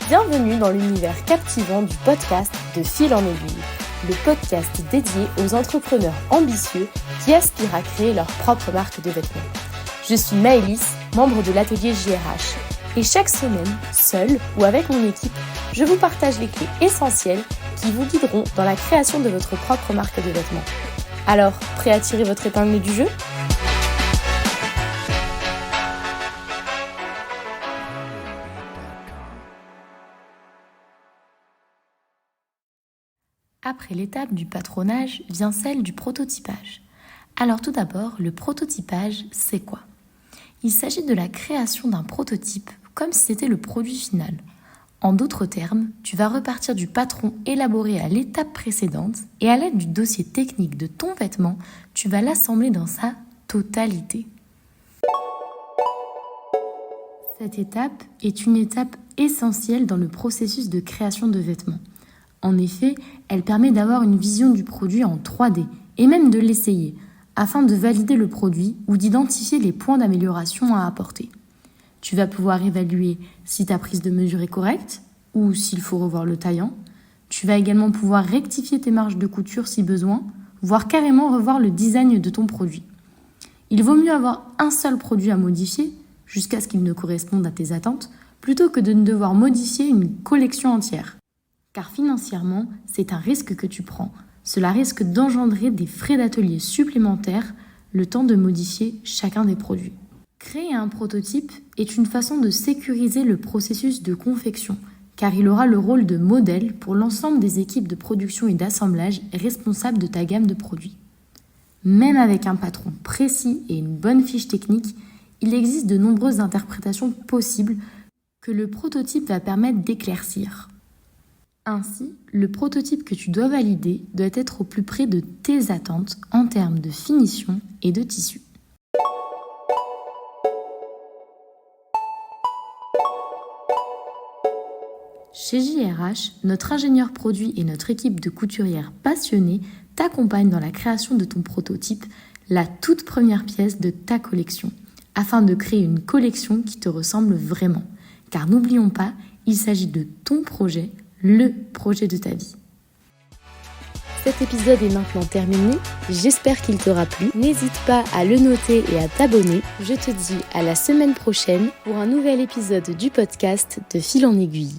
Bienvenue dans l'univers captivant du podcast De Fil en Aiguille, le podcast dédié aux entrepreneurs ambitieux qui aspirent à créer leur propre marque de vêtements. Je suis Maëlys, membre de l'atelier JRH, et chaque semaine, seule ou avec mon équipe, je vous partage les clés essentielles qui vous guideront dans la création de votre propre marque de vêtements. Alors, prêt à tirer votre épingle du jeu ? Après l'étape du patronage vient celle du prototypage. Alors tout d'abord, le prototypage, c'est quoi ? Il s'agit de la création d'un prototype comme si c'était le produit final. En d'autres termes, tu vas repartir du patron élaboré à l'étape précédente et à l'aide du dossier technique de ton vêtement, tu vas l'assembler dans sa totalité. Cette étape est une étape essentielle dans le processus de création de vêtements. En effet, elle permet d'avoir une vision du produit en 3D et même de l'essayer, afin de valider le produit ou d'identifier les points d'amélioration à apporter. Tu vas pouvoir évaluer si ta prise de mesure est correcte ou s'il faut revoir le taillant. Tu vas également pouvoir rectifier tes marges de couture si besoin, voire carrément revoir le design de ton produit. Il vaut mieux avoir un seul produit à modifier jusqu'à ce qu'il ne corresponde à tes attentes, plutôt que de ne devoir modifier une collection entière. Car financièrement, c'est un risque que tu prends. Cela risque d'engendrer des frais d'atelier supplémentaires, le temps de modifier chacun des produits. Créer un prototype est une façon de sécuriser le processus de confection, car il aura le rôle de modèle pour l'ensemble des équipes de production et d'assemblage responsables de ta gamme de produits. Même avec un patron précis et une bonne fiche technique, il existe de nombreuses interprétations possibles que le prototype va permettre d'éclaircir. Ainsi, le prototype que tu dois valider doit être au plus près de tes attentes en termes de finition et de tissu. Chez JRH, notre ingénieur produit et notre équipe de couturières passionnées t'accompagnent dans la création de ton prototype, la toute première pièce de ta collection, afin de créer une collection qui te ressemble vraiment. Car n'oublions pas, il s'agit de ton projet, le projet de ta vie. Cet épisode est maintenant terminé, j'espère qu'il t'aura plu. N'hésite pas à le noter et à t'abonner. Je te dis à la semaine prochaine pour un nouvel épisode du podcast De Fil en Aiguille.